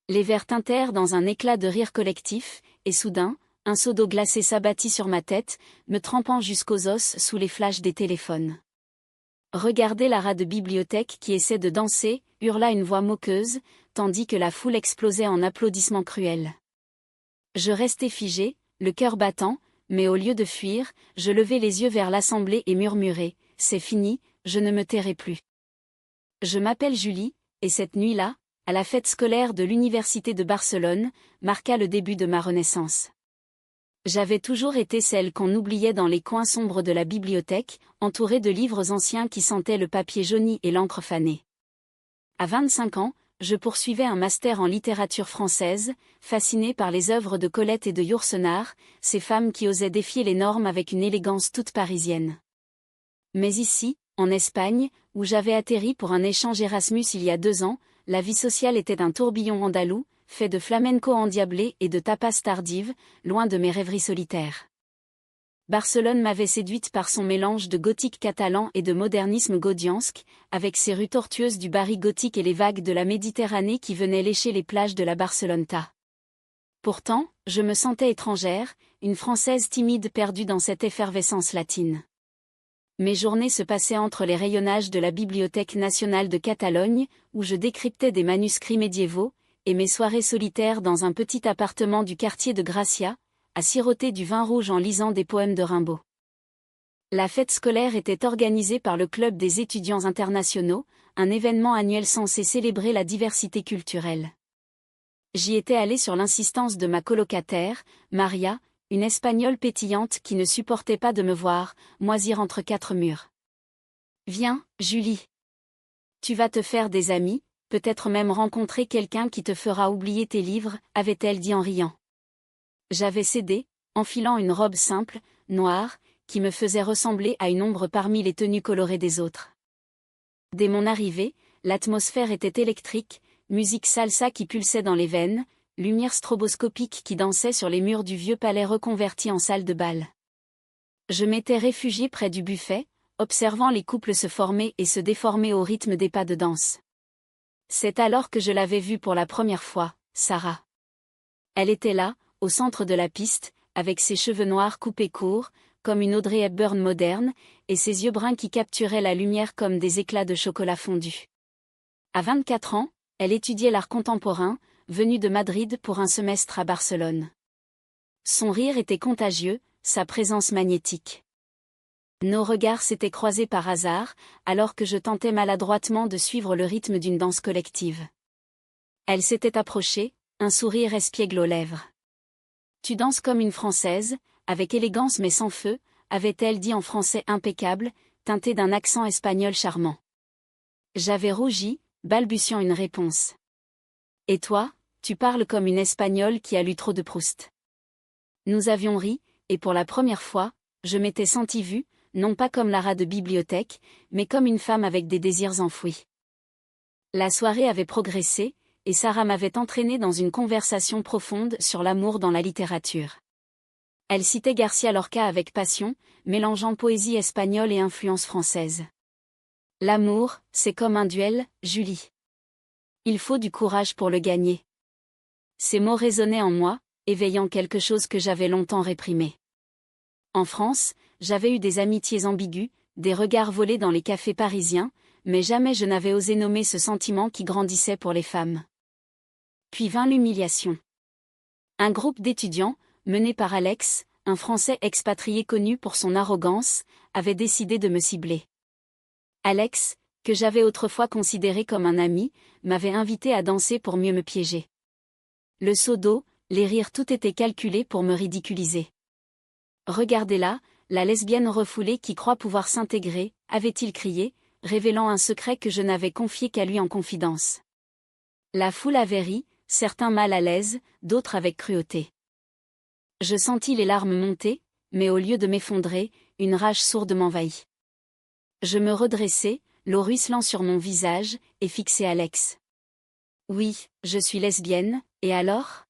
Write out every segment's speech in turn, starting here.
Les verres tintèrent dans un éclat de rire collectif, et soudain, un seau d'eau glacée s'abattit sur ma tête, me trempant jusqu'aux os sous les flashs des téléphones. Regardez la rat de bibliothèque qui essaie de danser, hurla une voix moqueuse, tandis que la foule explosait en applaudissements cruels. Je restai figé, le cœur battant, mais au lieu de fuir, je levai les yeux vers l'assemblée et murmurai « C'est fini, je ne me tairai plus ». Je m'appelle Julie, et cette nuit-là, à la fête scolaire de l'Université de Barcelone, marqua le début de ma renaissance. J'avais toujours été celle qu'on oubliait dans les coins sombres de la bibliothèque, entourée de livres anciens qui sentaient le papier jauni et l'encre fanée. À 25 ans, je poursuivais un master en littérature française, fascinée par les œuvres de Colette et de Yourcenar, ces femmes qui osaient défier les normes avec une élégance toute parisienne. Mais ici, en Espagne, où j'avais atterri pour un échange Erasmus il y a 2 ans, la vie sociale était un tourbillon andalou, fait de flamenco endiablé et de tapas tardives, loin de mes rêveries solitaires. Barcelone m'avait séduite par son mélange de gothique catalan et de modernisme gaudiansque, avec ses rues tortueuses du Barry gothique et les vagues de la Méditerranée qui venaient lécher les plages de la Barceloneta. Pourtant, je me sentais étrangère, une Française timide perdue dans cette effervescence latine. Mes journées se passaient entre les rayonnages de la Bibliothèque nationale de Catalogne, où je décryptais des manuscrits médiévaux, et mes soirées solitaires dans un petit appartement du quartier de Gracia, à siroter du vin rouge en lisant des poèmes de Rimbaud. La fête scolaire était organisée par le Club des étudiants internationaux, un événement annuel censé célébrer la diversité culturelle. J'y étais allée sur l'insistance de ma colocataire, Maria, une Espagnole pétillante qui ne supportait pas de me voir moisir entre 4 murs. « Viens, Julie. Tu vas te faire des amis, peut-être même rencontrer quelqu'un qui te fera oublier tes livres, avait-elle dit en riant. J'avais cédé, enfilant une robe simple, noire, qui me faisait ressembler à une ombre parmi les tenues colorées des autres. Dès mon arrivée, l'atmosphère était électrique, musique salsa qui pulsait dans les veines, lumière stroboscopique qui dansait sur les murs du vieux palais reconverti en salle de bal. Je m'étais réfugiée près du buffet, observant les couples se former et se déformer au rythme des pas de danse. C'est alors que je l'avais vue pour la première fois, Sarah. Elle était là, au centre de la piste, avec ses cheveux noirs coupés courts, comme une Audrey Hepburn moderne, et ses yeux bruns qui capturaient la lumière comme des éclats de chocolat fondu. À 24 ans, elle étudiait l'art contemporain, venue de Madrid pour un semestre à Barcelone. Son rire était contagieux, sa présence magnétique. Nos regards s'étaient croisés par hasard, alors que je tentais maladroitement de suivre le rythme d'une danse collective. Elle s'était approchée, un sourire espiègle aux lèvres. « Tu danses comme une Française, avec élégance mais sans feu », avait-elle dit en français impeccable, teinté d'un accent espagnol charmant. J'avais rougi, balbutiant une réponse. « Et toi, tu parles comme une Espagnole qui a lu trop de Proust. » Nous avions ri, et pour la première fois, je m'étais sentie vue, non pas comme la rat de bibliothèque, mais comme une femme avec des désirs enfouis. La soirée avait progressé, et Sarah m'avait entraînée dans une conversation profonde sur l'amour dans la littérature. Elle citait Garcia Lorca avec passion, mélangeant poésie espagnole et influence française. « L'amour, c'est comme un duel, Julie. Il faut du courage pour le gagner. » Ces mots résonnaient en moi, éveillant quelque chose que j'avais longtemps réprimé. En France, j'avais eu des amitiés ambiguës, des regards volés dans les cafés parisiens, mais jamais je n'avais osé nommer ce sentiment qui grandissait pour les femmes. Puis vint l'humiliation. Un groupe d'étudiants, mené par Alex, un Français expatrié connu pour son arrogance, avait décidé de me cibler. Alex, que j'avais autrefois considéré comme un ami, m'avait invité à danser pour mieux me piéger. Le seau d'eau, les rires, tout était calculé pour me ridiculiser. Regardez-la, la lesbienne refoulée qui croit pouvoir s'intégrer, avait-il crié, révélant un secret que je n'avais confié qu'à lui en confidence. La foule avait ri, certains mal à l'aise, d'autres avec cruauté. Je sentis les larmes monter, mais au lieu de m'effondrer, une rage sourde m'envahit. Je me redressai, l'eau ruisselant sur mon visage, et fixai Alex. « Oui, je suis lesbienne, et alors ?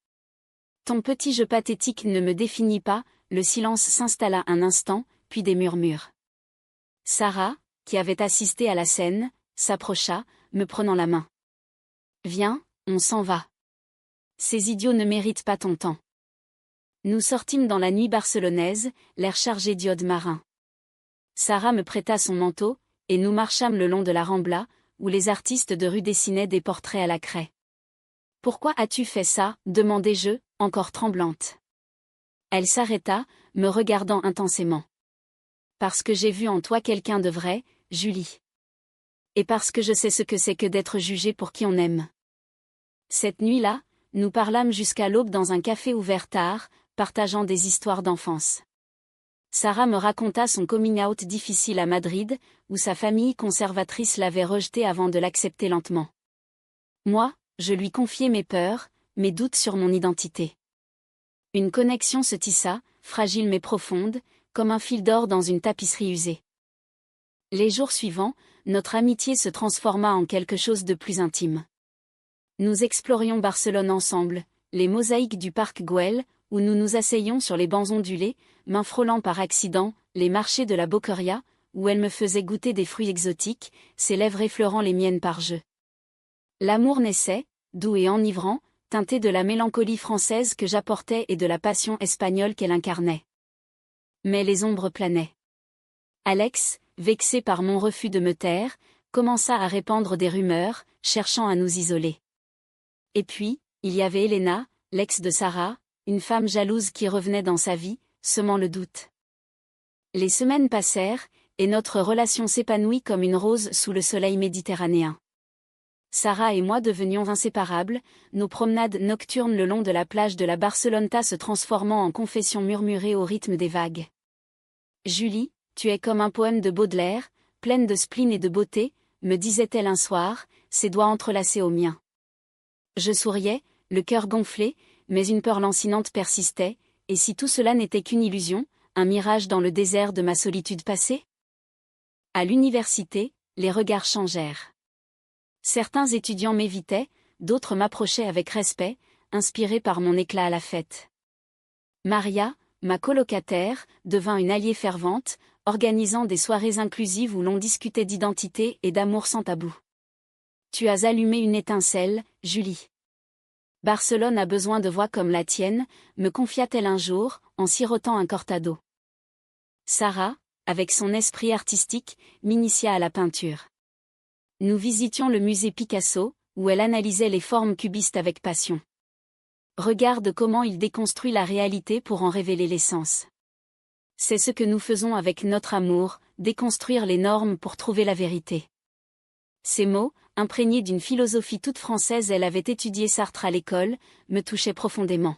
Ton petit jeu pathétique ne me définit pas. » Le silence s'installa un instant, puis des murmures. Sarah, qui avait assisté à la scène, s'approcha, me prenant la main. « Viens, on s'en va. » Ces idiots ne méritent pas ton temps. Nous sortîmes dans la nuit barcelonaise, l'air chargé d'iode marin. Sarah me prêta son manteau, et nous marchâmes le long de la Rambla, où les artistes de rue dessinaient des portraits à la craie. « Pourquoi as-tu fait ça ?» demandai-je, encore tremblante. Elle s'arrêta, me regardant intensément. « Parce que j'ai vu en toi quelqu'un de vrai, Julie. Et parce que je sais ce que c'est que d'être jugé pour qui on aime. » Cette nuit-là, nous parlâmes jusqu'à l'aube dans un café ouvert tard, partageant des histoires d'enfance. Sarah me raconta son coming-out difficile à Madrid, où sa famille conservatrice l'avait rejeté avant de l'accepter lentement. Moi, je lui confiai mes peurs, mes doutes sur mon identité. Une connexion se tissa, fragile mais profonde, comme un fil d'or dans une tapisserie usée. Les jours suivants, notre amitié se transforma en quelque chose de plus intime. Nous explorions Barcelone ensemble, les mosaïques du parc Güell, où nous nous asseyions sur les bancs ondulés, main frôlant par accident, les marchés de la Boqueria, où elle me faisait goûter des fruits exotiques, ses lèvres effleurant les miennes par jeu. L'amour naissait, doux et enivrant, teinté de la mélancolie française que j'apportais et de la passion espagnole qu'elle incarnait. Mais les ombres planaient. Alex, vexé par mon refus de me taire, commença à répandre des rumeurs, cherchant à nous isoler. Et puis, il y avait Elena, l'ex de Sarah, une femme jalouse qui revenait dans sa vie, semant le doute. Les semaines passèrent, et notre relation s'épanouit comme une rose sous le soleil méditerranéen. Sarah et moi devenions inséparables, nos promenades nocturnes le long de la plage de la Barceloneta se transformant en confessions murmurées au rythme des vagues. « Julie, tu es comme un poème de Baudelaire, pleine de spleen et de beauté », me disait-elle un soir, ses doigts entrelacés aux miens. Je souriais, le cœur gonflé, mais une peur lancinante persistait, et si tout cela n'était qu'une illusion, un mirage dans le désert de ma solitude passée ? À l'université, les regards changèrent. Certains étudiants m'évitaient, d'autres m'approchaient avec respect, inspirés par mon éclat à la fête. Maria, ma colocataire, devint une alliée fervente, organisant des soirées inclusives où l'on discutait d'identité et d'amour sans tabou. « Tu as allumé une étincelle, Julie. Barcelone a besoin de voix comme la tienne », me confia-t-elle un jour, en sirotant un cortado. Sarah, avec son esprit artistique, m'initia à la peinture. Nous visitions le musée Picasso, où elle analysait les formes cubistes avec passion. Regarde comment il déconstruit la réalité pour en révéler l'essence. C'est ce que nous faisons avec notre amour, déconstruire les normes pour trouver la vérité. Ces mots, imprégnés d'une philosophie toute française, elle avait étudié Sartre à l'école, me touchaient profondément.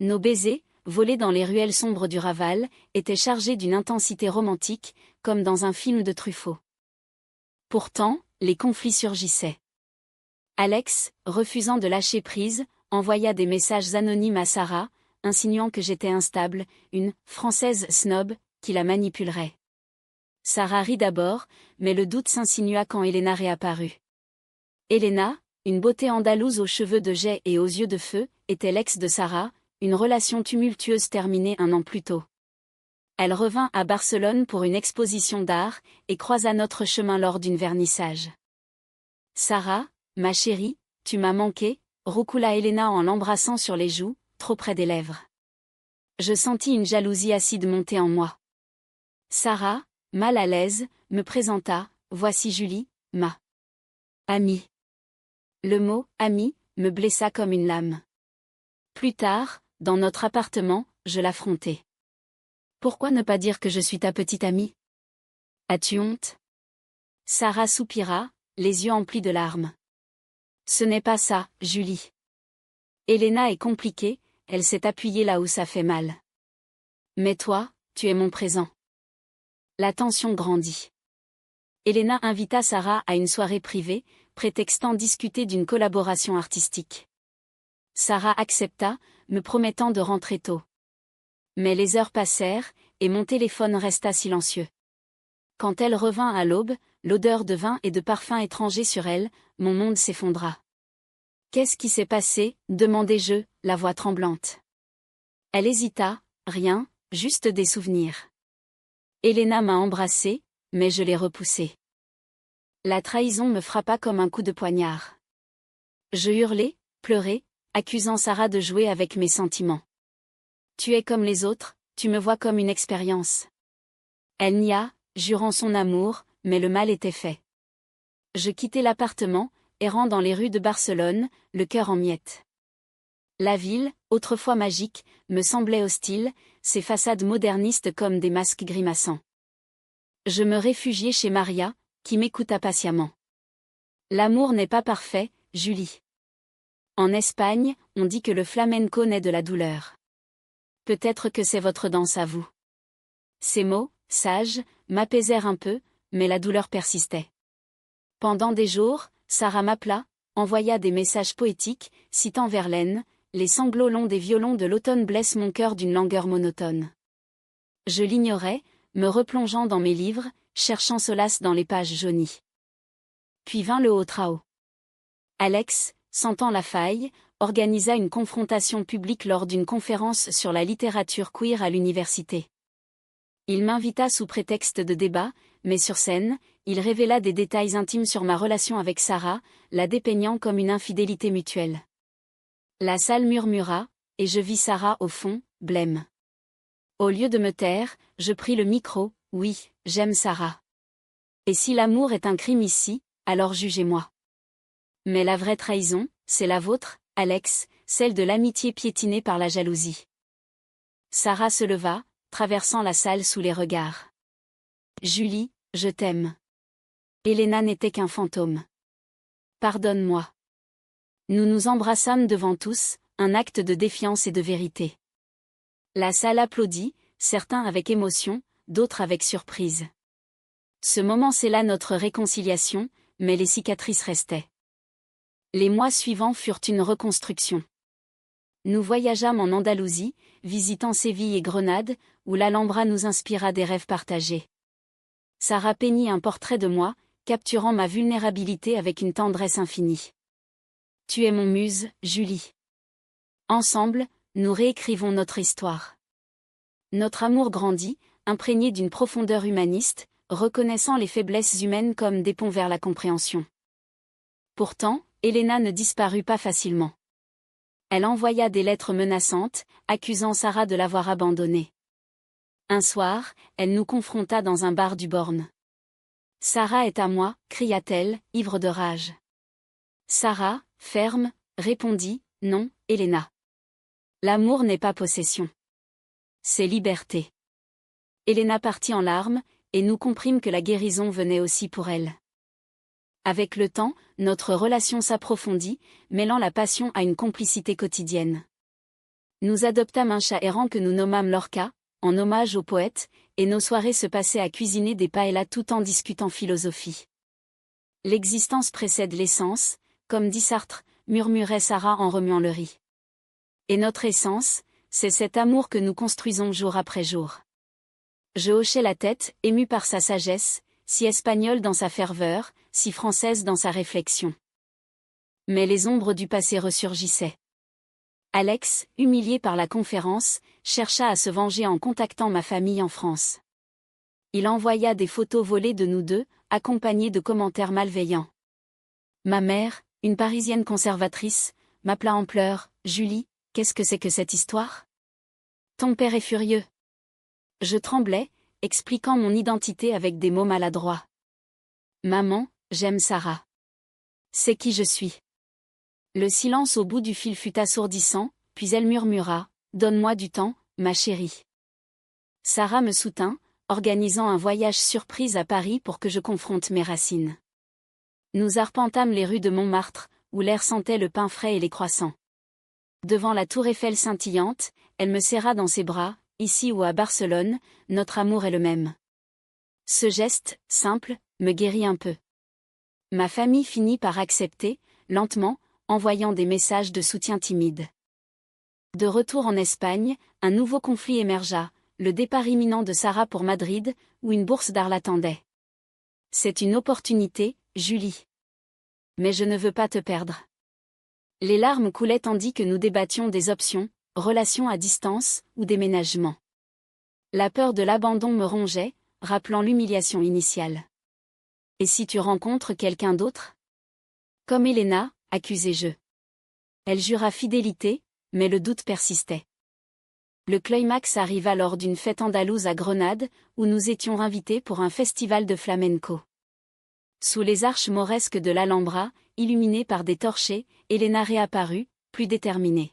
Nos baisers, volés dans les ruelles sombres du Raval, étaient chargés d'une intensité romantique, comme dans un film de Truffaut. Pourtant, les conflits surgissaient. Alex, refusant de lâcher prise, envoya des messages anonymes à Sarah, insinuant que j'étais instable, une « Française snob » qui la manipulerait. Sarah rit d'abord, mais le doute s'insinua quand Elena réapparut. Elena, une beauté andalouse aux cheveux de jais et aux yeux de feu, était l'ex de Sarah, une relation tumultueuse terminée un an plus tôt. Elle revint à Barcelone pour une exposition d'art, et croisa notre chemin lors d'une vernissage. « Sarah, ma chérie, tu m'as manqué », roucoula Elena en l'embrassant sur les joues, trop près des lèvres. Je sentis une jalousie acide monter en moi. Sarah, mal à l'aise, me présenta, « Voici Julie, ma amie ». Le mot « amie » me blessa comme une lame. Plus tard, dans notre appartement, je l'affrontai. Pourquoi ne pas dire que je suis ta petite amie ? As-tu honte ? Sarah soupira, les yeux emplis de larmes. Ce n'est pas ça, Julie. Elena est compliquée, elle s'est appuyée là où ça fait mal. Mais toi, tu es mon présent. La tension grandit. Elena invita Sarah à une soirée privée, prétextant discuter d'une collaboration artistique. Sarah accepta, me promettant de rentrer tôt. Mais les heures passèrent, et mon téléphone resta silencieux. Quand elle revint à l'aube, l'odeur de vin et de parfum étrangers sur elle, mon monde s'effondra. « Qu'est-ce qui s'est passé ?» demandai-je, la voix tremblante. Elle hésita, « Rien, juste des souvenirs. » Elena m'a embrassée, mais je l'ai repoussée. La trahison me frappa comme un coup de poignard. Je hurlai, pleurai, accusant Sarah de jouer avec mes sentiments. Tu es comme les autres, tu me vois comme une expérience. Elle nia, jurant son amour, mais le mal était fait. Je quittai l'appartement, errant dans les rues de Barcelone, le cœur en miettes. La ville, autrefois magique, me semblait hostile, ses façades modernistes comme des masques grimaçants. Je me réfugiai chez Maria, qui m'écouta patiemment. L'amour n'est pas parfait, Julie. En Espagne, on dit que le flamenco naît de la douleur. Peut-être que c'est votre danse à vous. Ces mots, sages, m'apaisèrent un peu, mais la douleur persistait. Pendant des jours, Sarah m'appela, envoya des messages poétiques, citant Verlaine, les sanglots longs des violons de l'automne blessent mon cœur d'une langueur monotone. Je l'ignorais, me replongeant dans mes livres, cherchant solace dans les pages jaunies. Puis vint le haut trao. Alex, sentant la faille, organisa une confrontation publique lors d'une conférence sur la littérature queer à l'université. Il m'invita sous prétexte de débat, mais sur scène, il révéla des détails intimes sur ma relation avec Sarah, la dépeignant comme une infidélité mutuelle. La salle murmura, et je vis Sarah au fond, blême. Au lieu de me taire, je pris le micro, oui, j'aime Sarah. Et si l'amour est un crime ici, alors jugez-moi. Mais la vraie trahison, c'est la vôtre, Alex, celle de l'amitié piétinée par la jalousie. Sarah se leva, traversant la salle sous les regards. Julie, je t'aime. Elena n'était qu'un fantôme. Pardonne-moi. Nous nous embrassâmes devant tous, un acte de défiance et de vérité. La salle applaudit, certains avec émotion, d'autres avec surprise. Ce moment scella notre réconciliation, mais les cicatrices restaient. Les mois suivants furent une reconstruction. Nous voyageâmes en Andalousie, visitant Séville et Grenade, où l'Alhambra nous inspira des rêves partagés. Sarah peignit un portrait de moi, capturant ma vulnérabilité avec une tendresse infinie. Tu es mon muse, Julie. Ensemble, nous réécrivons notre histoire. Notre amour grandit, imprégné d'une profondeur humaniste, reconnaissant les faiblesses humaines comme des ponts vers la compréhension. Pourtant, Elena ne disparut pas facilement. Elle envoya des lettres menaçantes, accusant Sarah de l'avoir abandonnée. Un soir, elle nous confronta dans un bar du Born. « Sarah est à moi », cria-t-elle, ivre de rage. Sarah, ferme, répondit, « Non, Elena. L'amour n'est pas possession. C'est liberté. » Elena partit en larmes, et nous comprîmes que la guérison venait aussi pour elle. Avec le temps, notre relation s'approfondit, mêlant la passion à une complicité quotidienne. Nous adoptâmes un chat errant que nous nommâmes Lorca, en hommage au poète, et nos soirées se passaient à cuisiner des paellas tout en discutant philosophie. L'existence précède l'essence, comme dit Sartre, murmurait Sarah en remuant le riz. Et notre essence, c'est cet amour que nous construisons jour après jour. Je hochai la tête, ému par sa sagesse, si espagnole dans sa ferveur, si française dans sa réflexion. Mais les ombres du passé ressurgissaient. Alex, humilié par la conférence, chercha à se venger en contactant ma famille en France. Il envoya des photos volées de nous deux, accompagnées de commentaires malveillants. Ma mère, une Parisienne conservatrice, m'appela en pleurs, « Julie, qu'est-ce que c'est que cette histoire ? Ton père est furieux. » Je tremblais, expliquant mon identité avec des mots maladroits. « Maman, j'aime Sarah. C'est qui je suis. » Le silence au bout du fil fut assourdissant, puis elle murmura, « Donne-moi du temps, ma chérie. » Sarah me soutint, organisant un voyage surprise à Paris pour que je confronte mes racines. Nous arpentâmes les rues de Montmartre, où l'air sentait le pain frais et les croissants. Devant la tour Eiffel scintillante, elle me serra dans ses bras, « Ici ou à Barcelone, notre amour est le même. » Ce geste, simple, me guérit un peu. Ma famille finit par accepter, lentement, envoyant des messages de soutien timides. De retour en Espagne, un nouveau conflit émergea, le départ imminent de Sarah pour Madrid, où une bourse d'art l'attendait. « C'est une opportunité, Julie. Mais je ne veux pas te perdre. » Les larmes coulaient tandis que nous débattions des options, relations à distance, ou déménagement. La peur de l'abandon me rongeait, rappelant l'humiliation initiale. « Et si tu rencontres quelqu'un d'autre ? » Comme Elena, accusai-je. Elle jura fidélité, mais le doute persistait. Le climax arriva lors d'une fête andalouse à Grenade, où nous étions invités pour un festival de flamenco. Sous les arches mauresques de l'Alhambra, illuminées par des torchers, Elena réapparut, plus déterminée.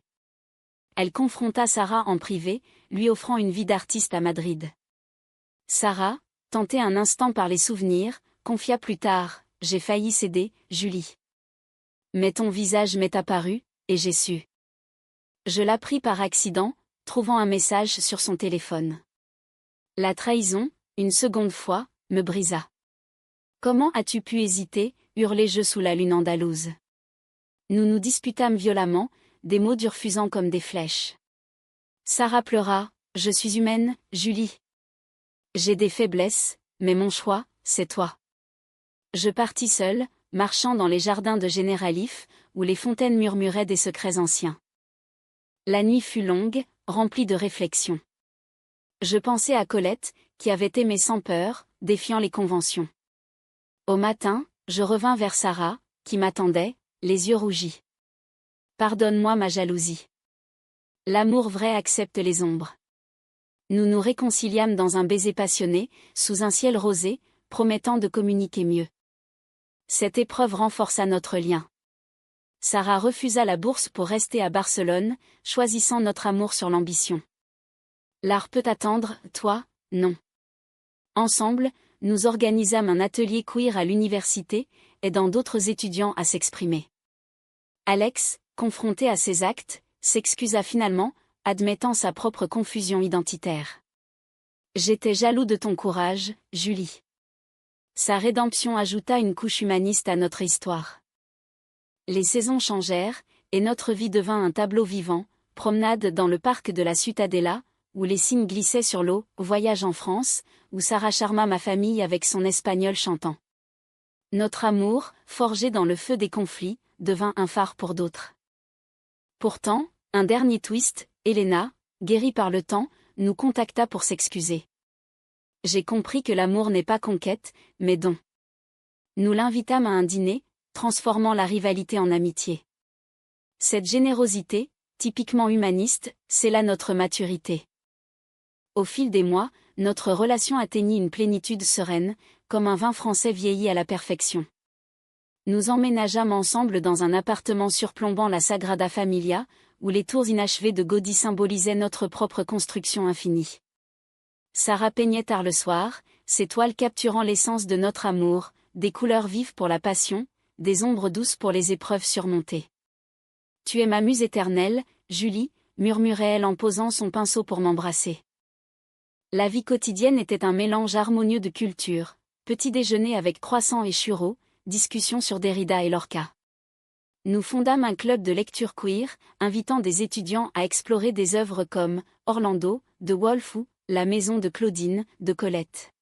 Elle confronta Sarah en privé, lui offrant une vie d'artiste à Madrid. Sarah, tentée un instant par les souvenirs, confia plus tard, « J'ai failli céder, Julie. Mais ton visage m'est apparu, et j'ai su. » Je l'appris par accident, trouvant un message sur son téléphone. La trahison, une seconde fois, me brisa. « Comment as-tu pu hésiter ?» hurlai-je sous la lune andalouse. Nous nous disputâmes violemment, des mots durs fusant comme des flèches. Sarah pleura, « Je suis humaine, Julie. J'ai des faiblesses, mais mon choix, c'est toi. » Je partis seule, marchant dans les jardins de Généralif, où les fontaines murmuraient des secrets anciens. La nuit fut longue, remplie de réflexions. Je pensais à Colette, qui avait aimé sans peur, défiant les conventions. Au matin, je revins vers Sarah, qui m'attendait, les yeux rougis. « Pardonne-moi ma jalousie. L'amour vrai accepte les ombres. » Nous nous réconciliâmes dans un baiser passionné, sous un ciel rosé, promettant de communiquer mieux. Cette épreuve renforça notre lien. Sarah refusa la bourse pour rester à Barcelone, choisissant notre amour sur l'ambition. L'art peut attendre, toi, non. Ensemble, nous organisâmes un atelier queer à l'université, aidant d'autres étudiants à s'exprimer. Alex, confronté à ces actes, s'excusa finalement, admettant sa propre confusion identitaire. « J'étais jaloux de ton courage, Julie. » Sa rédemption ajouta une couche humaniste à notre histoire. Les saisons changèrent, et notre vie devint un tableau vivant, promenade dans le parc de la Ciutadella, où les cygnes glissaient sur l'eau, voyage en France, où Sarah charma ma famille avec son espagnol chantant. Notre amour, forgé dans le feu des conflits, devint un phare pour d'autres. Pourtant, un dernier twist, Elena, guérie par le temps, nous contacta pour s'excuser. J'ai compris que l'amour n'est pas conquête, mais don. Nous l'invitâmes à un dîner, transformant la rivalité en amitié. Cette générosité, typiquement humaniste, scella notre maturité. Au fil des mois, notre relation atteignit une plénitude sereine, comme un vin français vieilli à la perfection. Nous emménageâmes ensemble dans un appartement surplombant la Sagrada Familia, où les tours inachevées de Gaudí symbolisaient notre propre construction infinie. Sarah peignait tard le soir, ses toiles capturant l'essence de notre amour, des couleurs vives pour la passion, des ombres douces pour les épreuves surmontées. « Tu es ma muse éternelle, Julie », murmurait-elle en posant son pinceau pour m'embrasser. La vie quotidienne était un mélange harmonieux de cultures, petit déjeuner avec croissants et churros, discussions sur Derrida et Lorca. Nous fondâmes un club de lecture queer, invitant des étudiants à explorer des œuvres comme Orlando, de Woolf ou La maison de Claudine, de Colette.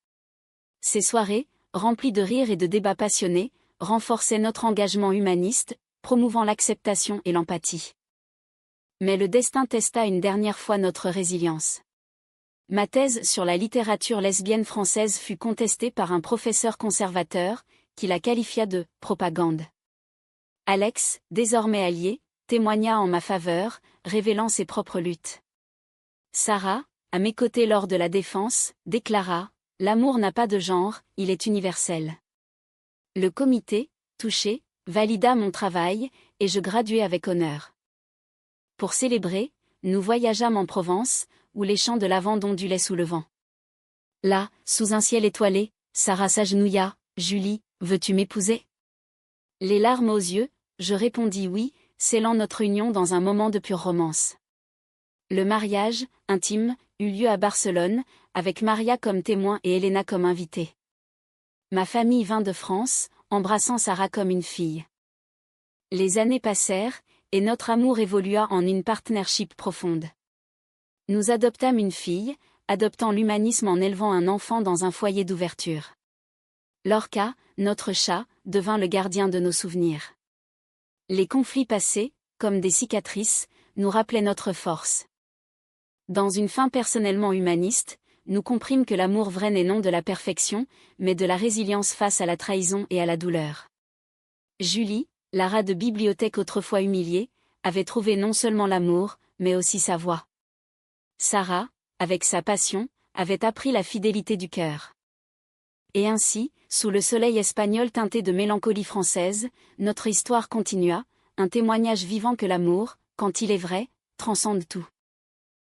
Ces soirées, remplies de rires et de débats passionnés, renforçaient notre engagement humaniste, promouvant l'acceptation et l'empathie. Mais le destin testa une dernière fois notre résilience. Ma thèse sur la littérature lesbienne française fut contestée par un professeur conservateur, qui la qualifia de « propagande ». Alex, désormais allié, témoigna en ma faveur, révélant ses propres luttes. Sarah, à mes côtés lors de la défense, déclara « L'amour n'a pas de genre, il est universel ». Le comité, touché, valida mon travail, et je graduai avec honneur. Pour célébrer, nous voyageâmes en Provence, où les champs de lavande ondulaient sous le vent. Là, sous un ciel étoilé, Sarah s'agenouilla, « Julie, veux-tu m'épouser ?» Les larmes aux yeux, je répondis oui, scellant notre union dans un moment de pure romance. Le mariage, intime, eut lieu à Barcelone, avec Maria comme témoin et Elena comme invitée. Ma famille vint de France, embrassant Sarah comme une fille. Les années passèrent, et notre amour évolua en une partnership profonde. Nous adoptâmes une fille, adoptant l'humanisme en élevant un enfant dans un foyer d'ouverture. Lorca, notre chat, devint le gardien de nos souvenirs. Les conflits passés, comme des cicatrices, nous rappelaient notre force. Dans une fin personnellement humaniste, nous comprîmes que l'amour vrai n'est non de la perfection, mais de la résilience face à la trahison et à la douleur. Julie, la rat de bibliothèque autrefois humiliée, avait trouvé non seulement l'amour, mais aussi sa voie. Sarah, avec sa passion, avait appris la fidélité du cœur. Et ainsi, sous le soleil espagnol teinté de mélancolie française, notre histoire continua, un témoignage vivant que l'amour, quand il est vrai, transcende tout.